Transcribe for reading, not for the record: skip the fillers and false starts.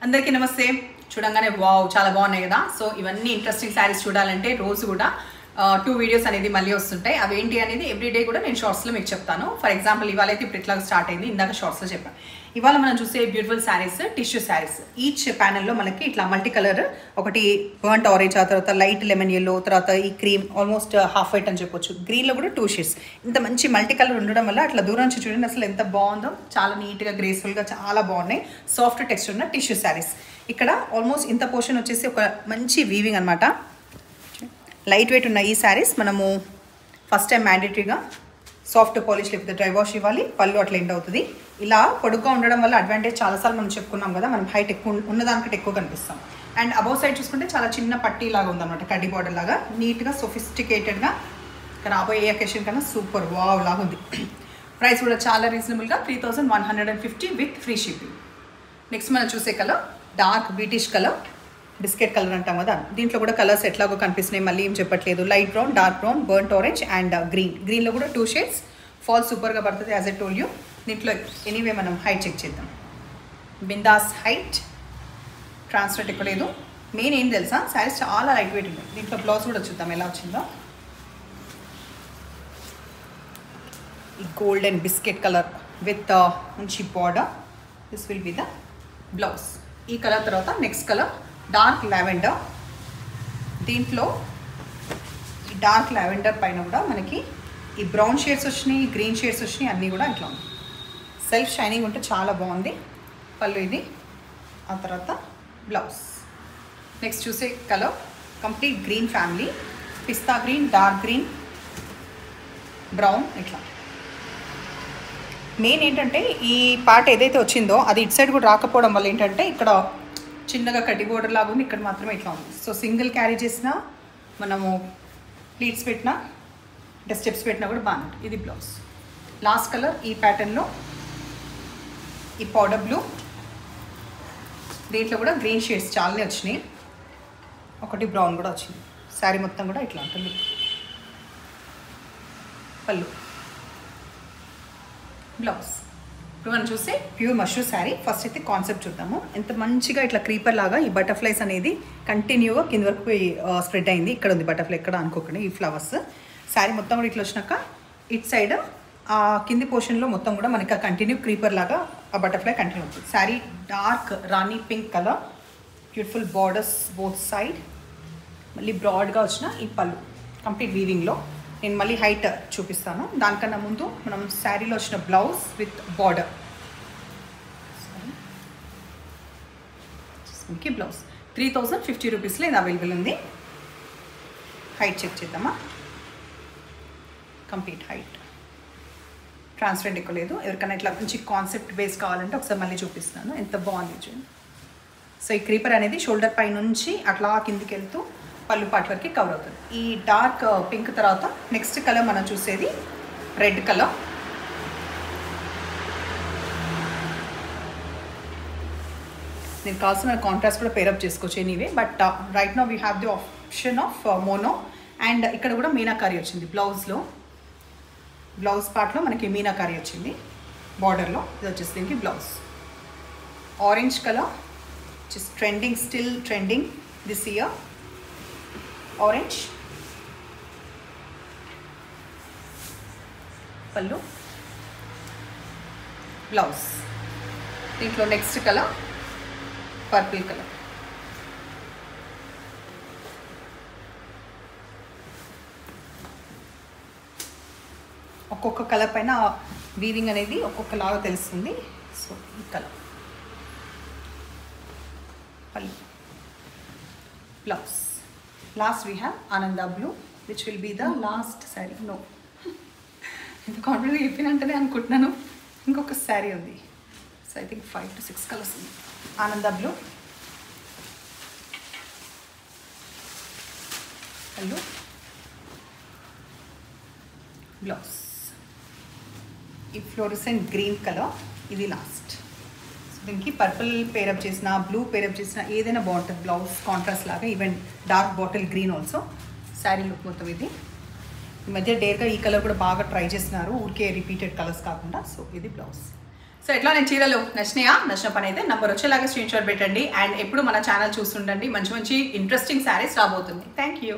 అందరికీ నమస్తే. చూడంగానే వావ్ చాలా బాగున్నాయి కదా. సో ఇవన్నీ ఇంట్రెస్టింగ్ శారీస్ చూడాలంటే రోజు కూడా 2 వీడియోస్ అనేది మళ్ళీ వస్తుంటాయి. అవి ఏంటి అనేది ఎవ్రీడే కూడా నేను షార్ట్స్లో మీకు చెప్తాను. ఫర్ ఎగ్జాంపుల్ ఇవాళ అయితే ఇప్పుడు ఇట్లా స్టార్ట్ అయింది, ఇందాక షార్ట్స్లో చెప్పాను. ఇవాళ మనం చూసే beautiful saris tissue saris. Each ప్యానెల్లో మనకి ఇట్లా మల్టీ కలర్, ఒకటి బర్ంట్ ఆరెంజ్, ఆ తర్వాత లైట్ లెమన్ ఎల్లో, తర్వాత ఈ క్రీమ్ ఆల్మోస్ట్ హాఫ్ వైట్ అని చెప్పొచ్చు. గ్రీన్లో కూడా 2 షేడ్స్. ఇంత మంచి మల్టీ కలర్ ఉండడం వల్ల అట్లా దూరం నుంచి చూడండి అసలు ఎంత బాగుందో. చాలా నీట్గా గ్రేస్ఫుల్గా చాలా బాగున్నాయి. సాఫ్ట్ టెక్స్చర్ ఉన్న టిష్యూ శారీస్. ఇక్కడ ఆల్మోస్ట్ ఇంత పోర్షన్ వచ్చేసి ఒక మంచి వీవింగ్ అనమాట. లైట్ వెయిట్ ఉన్న ఈ శారీస్ మనము ఫస్ట్ టైం మ్యాండేటరీగా సాఫ్ట్ పాలిష్ లేకపోతే డ్రై వాష్ ఇవ్వాలి. పళ్ళు అట్లా ఎండ్ అవుతుంది. ఇలా పొడుగ్గా ఉండడం వల్ల అడ్వాంటేజ్ చాలాసార్లు మనం చెప్పుకున్నాం కదా, మనం హైట్ ఎక్కువ ఉన్నదానికంటే ఎక్కువ కనిపిస్తాం. అండ్ అబౌవ్ సైడ్ చూసుకుంటే చాలా చిన్న పట్టీ లాగా ఉందన్నమాట, కడ్డీ బార్డర్ లాగా నీట్గా సొఫిస్టికేటెడ్గా. రాబోయే అకేషన్ కన్నా సూపర్ వావ్ లాగా ఉంది. ప్రైస్ కూడా చాలా రీజనబుల్గా 3150 విత్ ఫ్రీ షిప్పింగ్. నెక్స్ట్ మనం చూసే colour dark British colour, biscuit colour అంటాం కదా. దీంట్లో కూడా కలర్స్ ఎట్లాగో కనిపిస్తున్నాయి, మళ్ళీ ఏం చెప్పట్లేదు. Light brown, dark brown, burnt orange and green. గ్రీన్లో కూడా 2 షేడ్స్. ఫాల్ సూపర్గా పడుతుంది యాజ్ ఐ టోల్ యూ. దీంట్లో ఎనీవే మనం హైట్ చెక్ చేద్దాం. బిందాస్ హైట్, ట్రాన్స్ఫర్ ఎక్కువ లేదు. మెయిన్ ఏం తెలుసా, శారీస్ చాలా లైట్ వెయిట్ ఉన్నాయి. దీంట్లో బ్లౌజ్ కూడా చూద్దాం ఎలా వచ్చిందో. ఈ గోల్డెన్ బిస్కెట్ కలర్ విత్ మంచి border. This will be the blouse. ఈ కలర్ తర్వాత నెక్స్ట్ కలర్ డార్క్ లావెండర్. దీంట్లో ఈ డార్క్ లావెండర్ పైన కూడా మనకి ఈ బ్రౌన్ షేడ్స్ వచ్చినాయి, గ్రీన్ షేడ్స్ వచ్చినాయి, అన్నీ కూడా ఇట్లా ఉంది. సెల్ఫ్ షైనింగ్ ఉంటే చాలా బాగుంది. పళ్ళు ఇది, ఆ తర్వాత బ్లౌజ్. నెక్స్ట్ చూసే కలర్ కంప్లీట్ గ్రీన్ ఫ్యామిలీ, పిస్తా గ్రీన్, డార్క్ గ్రీన్, బ్రౌన్ ఇట్లా. మెయిన్ ఏంటంటే ఈ పార్ట్ ఏదైతే వచ్చిందో అది ఇటు సైడ్ కూడా రాకపోవడం వల్ల ఏంటంటే ఇక్కడ చిన్నగా కడ్డీ బోర్డర్ లాగా ఉంది, ఇక్కడ మాత్రమే ఇట్లా ఉంది. సో సింగిల్ క్యారీ చేసినా, మనము ప్లీట్స్ పెట్టినా, స్టెప్స్ పెట్టినా కూడా బాగుంది. ఇది బ్లౌజ్. లాస్ట్ కలర్ ఈ ప్యాటర్న్లో ఈ పౌడర్ బ్లూ. దీంట్లో కూడా గ్రీన్ షేడ్స్ చాలానే వచ్చినాయి, ఒకటి బ్రౌన్ కూడా వచ్చింది. శారీ మొత్తం కూడా ఇట్లా ఉంటుంది. పళ్ళు, బ్లౌజ్. ఇప్పుడు మనం చూస్తే ప్యూర్ మష్రూమ్ శారీ. ఫస్ట్ అయితే కాన్సెప్ట్ చూద్దాము. ఎంత మంచిగా ఇట్లా క్రీపర్ లాగా ఈ బటర్ఫ్లైస్ అనేది కంటిన్యూగా కింద వరకు స్ప్రెడ్ అయింది. ఇక్కడ ఉంది బటర్ఫ్లై, ఎక్కడ అనుకోకండి. ఈ ఫ్లవర్స్ శారీ మొత్తం కూడా ఇట్లా వచ్చినాక ఇట్ సైడ్ ఆ కింది పోర్షన్లో మొత్తం కూడా మనకి ఆ కంటిన్యూ క్రీపర్ లాగా ఆ బటర్ఫ్లై కంటిన్యూ అవుతుంది. Sari dark rani pink colour, beautiful borders both side. మళ్ళీ బ్రాడ్గా వచ్చిన ఈ పళ్ళు కంప్లీట్ వీవింగ్లో. నేను మళ్ళీ హైట్ చూపిస్తాను. దానికన్నా ముందు మనం శారీలో వచ్చిన బ్లౌజ్ విత్ బార్డర్. మనకి బ్లౌజ్ 3050 రూపీస్లో ఇది అవైలబుల్ ఉంది. హైట్ చెక్ చేద్దామా. కంప్లీట్ హైట్, ట్రాన్స్పరెంట్ ఎక్కువ లేదు. ఎవరికైనా ఇట్లా మంచి కాన్సెప్ట్ బేస్ కావాలంటే ఒకసారి మళ్ళీ చూపిస్తాను. ఎంత బాగుంది చూడండి. సో ఈ క్రీపర్ అనేది షోల్డర్ పై నుంచి అట్లా కిందికి వెళ్తూ పళ్ళు పార్ట్ వరకు కవర్ అవుతుంది. ఈ డార్క్ పింక్ తర్వాత నెక్స్ట్ కలర్ మనం చూసేది రెడ్ కలర్. నేను కావాల్సిన కాంట్రాస్ట్ కూడా పేరప్ చేసుకోవచ్చు anyway, but right now we have the option of mono. And ఇక్కడ కూడా మీనాకారి వచ్చింది బ్లౌజ్లో. బ్లౌజ్ పార్ట్లో మనకి మీనాకారి వచ్చింది బార్డర్లో. ఇది వచ్చేసి దీనికి blouse. Orange colour just trending, still trending this year. Orange పళ్ళు, బ్లౌజ్. దీంట్లో నెక్స్ట్ కలర్ పర్పుల్ కలర్. ఒక్కొక్క కలర్ పైన వీవింగ్ అనేది ఒక్కొక్కలాగా తెలుస్తుంది. సో ఈ కలర్ పళ్ళు, blouse. Last we have Ananda blue, which will be the last saree. No, ఇంత కాన్ఫిడెంట్గా చెప్పినంటేనే అనుకుంటున్నాను. ఇంకొక శారీ ఉంది. So I think 5 to 6 colours ఉంది. ఆనంద బ్లూ, పళ్ళు, బ్లౌజ్. ఈ ఫ్లోరిసెంట్ గ్రీన్ కలర్ ఇది లాస్ట్. దీనికి పర్పుల్ పేరప్ చేసిన, బ్లూ పేరప్ చేసిన ఏదైనా బాగుంటుంది. బ్లౌజ్ కాంట్రాస్ట్ లాగా, even dark bottle green also. Sari look మొత్తం ఇది. ఈ మధ్య డేర్గా ఈ కలర్ కూడా బాగా ట్రై చేస్తున్నారు, ఊరికే రిపీటెడ్ కలర్స్ కాకుండా. సో ఇది బ్లౌజ్. సో ఎట్లా నేను చీరలు నచ్చిన పని అయితే నంబర్ వచ్చేలాగా స్క్రీన్ షాట్ పెట్టండి. అండ్ ఎప్పుడు మన ఛానల్ చూస్తుండండి, మంచి మంచి ఇంట్రెస్టింగ్ శారీస్ రాబోతుంది. Thank you.